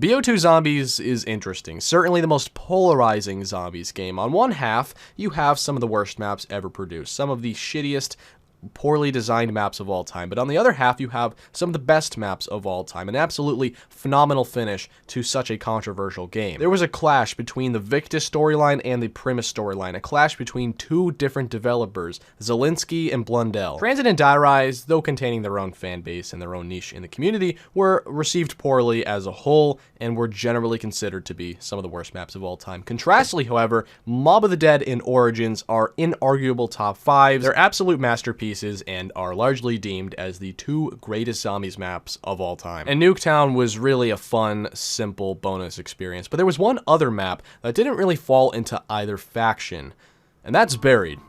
BO2 Zombies is interesting, certainly the most polarizing zombies game. On one half, you have some of the worst maps ever produced, some of the shittiest, poorly designed maps of all time, but on the other half you have some of the best maps of all time, an absolutely phenomenal finish to such a controversial game. There was a clash between the Victus storyline and the Primus storyline, a clash between two different developers, Zelinsky and Blundell. Transit and Die Rise, though containing their own fan base and their own niche in the community, were received poorly as a whole and were generally considered to be some of the worst maps of all time. Contrastly, however, Mob of the Dead and Origins are inarguable top 5s. They're absolute masterpieces and are largely deemed as the two greatest zombies maps of all time. And Nuketown was really a fun, simple bonus experience, but there was one other map that didn't really fall into either faction, and that's Buried.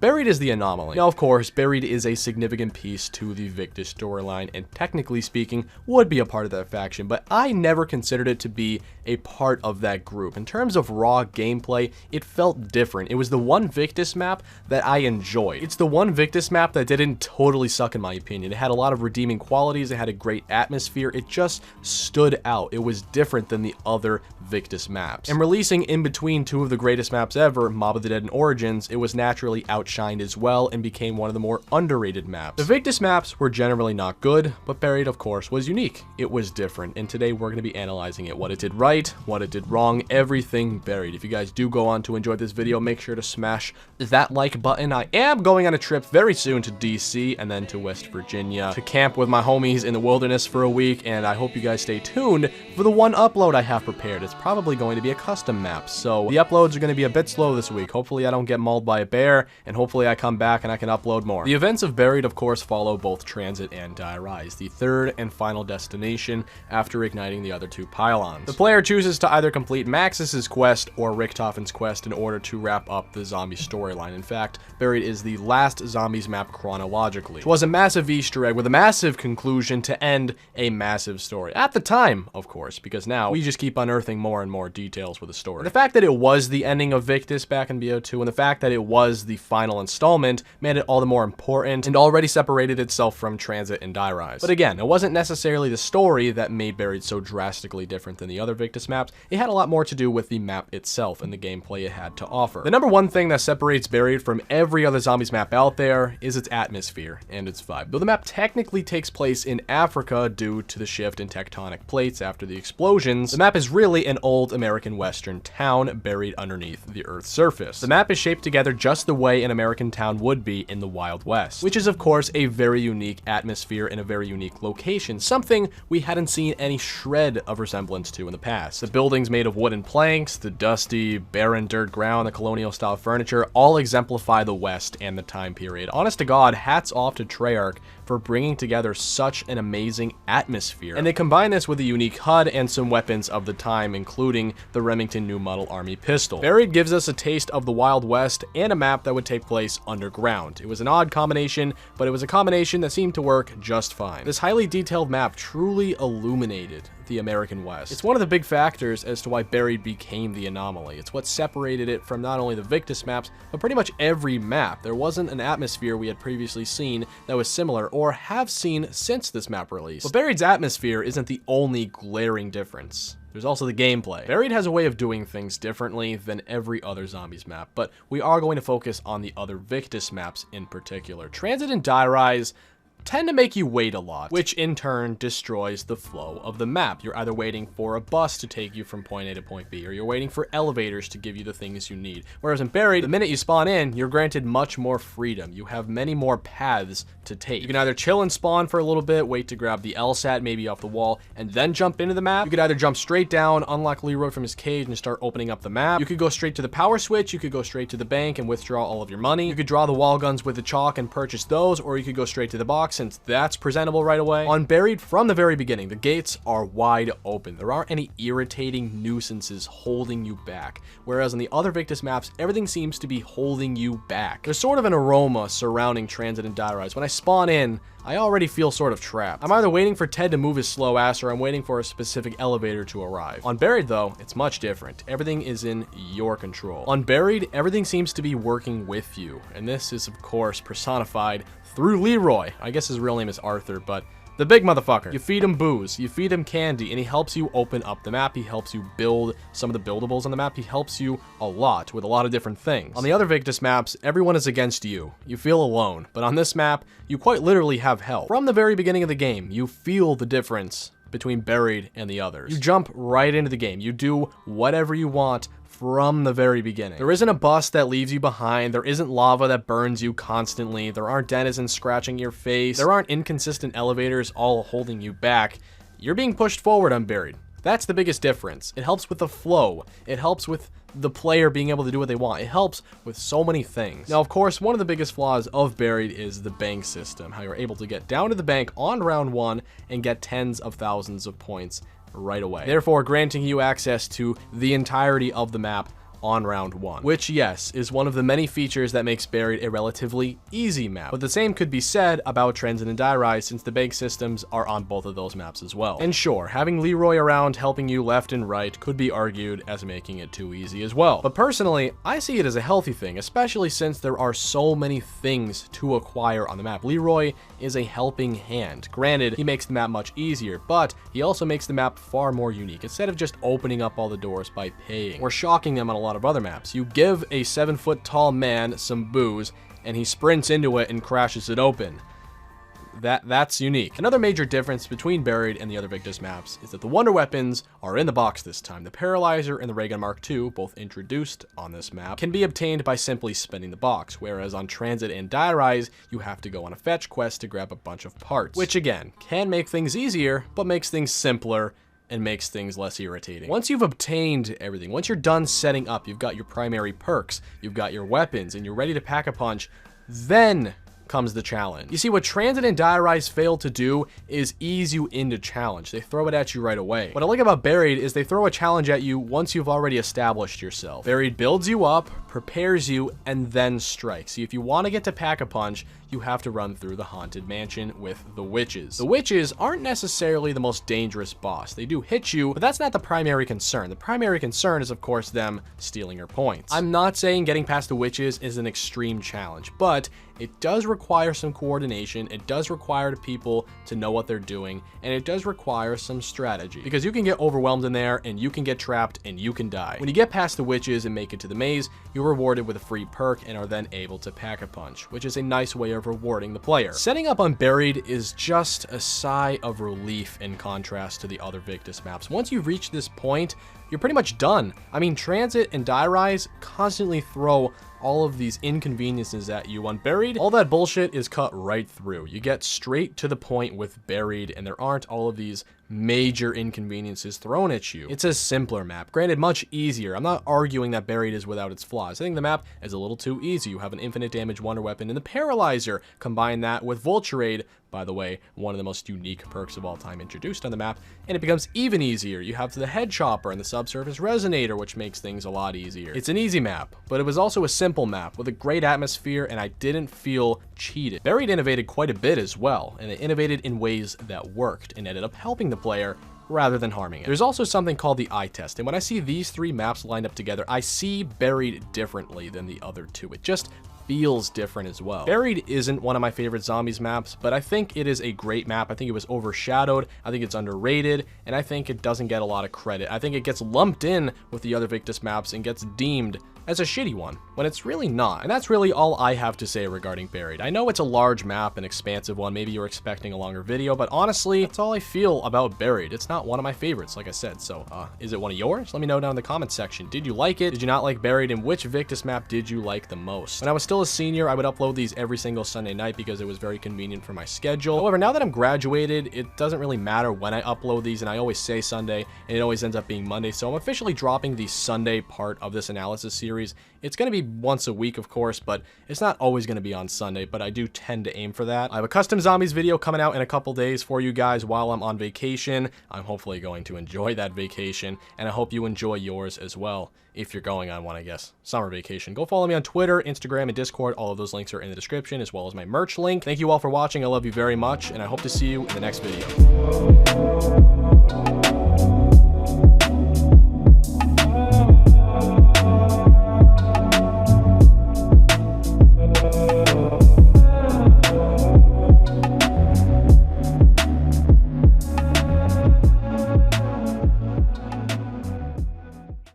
Buried is the anomaly. Now, of course, Buried is a significant piece to the Victus storyline, and technically speaking, would be a part of that faction, but I never considered it to be a part of that group. In terms of raw gameplay, it felt different. It was the one Victus map that I enjoyed. It's the one Victus map that didn't totally suck in my opinion. It had a lot of redeeming qualities, it had a great atmosphere, it just stood out. It was different than the other Victus maps. And releasing in between two of the greatest maps ever, Mob of the Dead and Origins, it was naturally outshined as well and became one of the more underrated maps. The Victus maps were generally not good, but Buried, of course, was unique. It was different, and today we're going to be analyzing it, what it did right, what it did wrong, everything Buried. If you guys do go on to enjoy this video, make sure to smash that like button. I am going on a trip very soon to DC and then to West Virginia to camp with my homies in the wilderness for a week, and I hope you guys stay tuned for the one upload I have prepared. It's probably going to be a custom map, so the uploads are going to be a bit slow this week. Hopefully I don't get mauled by a bear, and hopefully I come back and I can upload more. The events of Buried, of course, follow both Transit and Die Rise, the third and final destination after igniting the other two pylons. The player chooses to either complete Maxis's quest or Richtofen's quest in order to wrap up the zombie storyline. In fact, Buried is the last zombies map chronologically, which was a massive Easter egg with a massive conclusion to end a massive story. At the time, of course, because now we just keep unearthing more and more details with the story. And the fact that it was the ending of Victus back in BO2 and the fact that it was the final installment made it all the more important and already separated itself from Transit and Die Rise. But again, it wasn't necessarily the story that made Buried so drastically different than the other Victus maps. It had a lot more to do with the map itself and the gameplay it had to offer. The number one thing that separates Buried from every other zombies map out there is its atmosphere and its vibe. Though the map technically takes place in Africa due to the shift in tectonic plates after the explosions, the map is really an old American Western town buried underneath the Earth's surface. The map is shaped together just the way an American town would be in the Wild West, which is of course a very unique atmosphere and a very unique location, something we hadn't seen any shred of resemblance to in the past. The buildings made of wooden planks, the dusty, barren dirt ground, the colonial style furniture, all exemplify the West and the time period. Honest to God, hats off to Treyarch for bringing together such an amazing atmosphere. And they combine this with a unique HUD and some weapons of the time, including the Remington New Model Army pistol. Buried gives us a taste of the Wild West and a map that would take place underground. It was an odd combination, but it was a combination that seemed to work just fine. This highly detailed map truly illuminated the American West. It's one of the big factors as to why Buried became the anomaly. It's what separated it from not only the Victus maps, but pretty much every map. There wasn't an atmosphere we had previously seen that was similar or have seen since this map release. But Buried's atmosphere isn't the only glaring difference. There's also the gameplay. Buried has a way of doing things differently than every other zombies map, but we are going to focus on the other Victus maps in particular. Transit and Die Rise tend to make you wait a lot, which in turn destroys the flow of the map. You're either waiting for a bus to take you from point A to point B, or you're waiting for elevators to give you the things you need. Whereas in Buried, the minute you spawn in, you're granted much more freedom. You have many more paths to take. You can either chill and spawn for a little bit, wait to grab the LSAT maybe off the wall, and then jump into the map. You could either jump straight down, unlock Leroy from his cage, and start opening up the map. You could go straight to the power switch, you could go straight to the bank and withdraw all of your money. You could draw the wall guns with the chalk and purchase those, or you could go straight to the box since that's presentable right away. On Buried, from the very beginning, the gates are wide open. There aren't any irritating nuisances holding you back. Whereas on the other Victus maps, everything seems to be holding you back. There's sort of an aroma surrounding Transit and Die Rise. When I spawn in, I already feel sort of trapped. I'm either waiting for Ted to move his slow ass or I'm waiting for a specific elevator to arrive. On Buried though, it's much different. Everything is in your control. On Buried, everything seems to be working with you. And this is of course personified through Leroy. I guess his real name is Arthur, but The big motherfucker. You feed him booze, you feed him candy, and he helps you open up the map. He helps you build some of the buildables on the map. He helps you a lot with a lot of different things. On the other Victus maps, everyone is against you. You feel alone. But on this map, you quite literally have help. From the very beginning of the game, you feel the difference between Buried and the others. You jump right into the game. You do whatever you want from the very beginning. There isn't a bus that leaves you behind. There isn't lava that burns you constantly. There aren't denizens scratching your face. There aren't inconsistent elevators all holding you back. You're being pushed forward on Buried. That's the biggest difference. It helps with the flow. It helps with the player being able to do what they want. It helps with so many things. Now, of course, one of the biggest flaws of Buried is the bank system, how you're able to get down to the bank on round 1 and get tens of thousands of points right away, therefore granting you access to the entirety of the map on round 1, which, yes, is one of the many features that makes Buried a relatively easy map. But the same could be said about Transit and Die Rise, since the bank systems are on both of those maps as well. And sure, having Leroy around helping you left and right could be argued as making it too easy as well. But personally, I see it as a healthy thing, especially since there are so many things to acquire on the map. Leroy is a helping hand. Granted, he makes the map much easier, but he also makes the map far more unique. Instead of just opening up all the doors by paying or shocking them on a lot of other maps, you give a 7-foot tall man some booze and he sprints into it and crashes it open. That's unique. Another major difference between Buried and the other Victus maps is that the wonder weapons are in the box this time. The Paralyzer and the Ray Gun Mark II, both introduced on this map, can be obtained by simply spinning the box, whereas on Transit and Die Rise, you have to go on a fetch quest to grab a bunch of parts, which again, can make things easier, but makes things simpler and makes things less irritating. Once you've obtained everything, once you're done setting up, you've got your primary perks, you've got your weapons, and you're ready to pack a punch, then comes the challenge. You see, what Transit and Die Rise fail to do is ease you into challenge. They throw it at you right away. What I like about Buried is they throw a challenge at you once you've already established yourself. Buried builds you up, prepares you, and then strikes. See, if you want to get to Pack-a-Punch, you have to run through the Haunted Mansion with the Witches. The Witches aren't necessarily the most dangerous boss. They do hit you, but that's not the primary concern. The primary concern is, of course, them stealing your points. I'm not saying getting past the Witches is an extreme challenge, but it does require some coordination, it does require people to know what they're doing, and it does require some strategy, because you can get overwhelmed in there, and you can get trapped, and you can die. When you get past the Witches and make it to the maze, you're rewarded with a free perk and are then able to pack a punch, which is a nice way of rewarding the player. Setting up on Buried is just a sigh of relief in contrast to the other Victus maps. Once you've reached this point, you're pretty much done. I mean, Transit and Die Rise constantly throw all of these inconveniences at you. On Buried, all that bullshit is cut right through. You get straight to the point with Buried, and there aren't all of these major inconveniences thrown at you. It's a simpler map, granted much easier. I'm not arguing that Buried is without its flaws. I think the map is a little too easy. You have an infinite damage wonder weapon in the Paralyzer. Combine that with Vulturade, by the way, one of the most unique perks of all time introduced on the map, and it becomes even easier. You have the Head Chopper and the Subsurface Resonator, which makes things a lot easier. It's an easy map, but it was also a simple map with a great atmosphere, and I didn't feel cheated. Buried innovated quite a bit as well, and it innovated in ways that worked and ended up helping the player rather than harming it. There's also something called the eye test, and when I see these three maps lined up together, I see Buried differently than the other two. It just feels different as well. Buried isn't one of my favorite zombies maps, but I think it is a great map. I think it was overshadowed, I think it's underrated, and I think it doesn't get a lot of credit. I think it gets lumped in with the other Victus maps and gets deemed as a shitty one, when it's really not. And that's really all I have to say regarding Buried. I know it's a large map, an expansive one, maybe you're expecting a longer video, but honestly, that's all I feel about Buried. It's not one of my favorites, like I said, so is it one of yours? Let me know down in the comments section. Did you like it? Did you not like Buried? And which Victus map did you like the most? When I was still a senior, I would upload these every single Sunday night because it was very convenient for my schedule. However, now that I'm graduated, it doesn't really matter when I upload these, and I always say Sunday, and it always ends up being Monday, so I'm officially dropping the Sunday part of this analysis series. It's going to be once a week, of course, but it's not always going to be on Sunday, but I do tend to aim for that. I have a custom zombies video coming out in a couple days for you guys while I'm on vacation. I'm hopefully going to enjoy that vacation, and I hope you enjoy yours as well, if you're going on one, I guess, summer vacation. Go follow me on Twitter, Instagram, and Discord. All of those links are in the description, as well as my merch link. Thank you all for watching. I love you very much, and I hope to see you in the next video.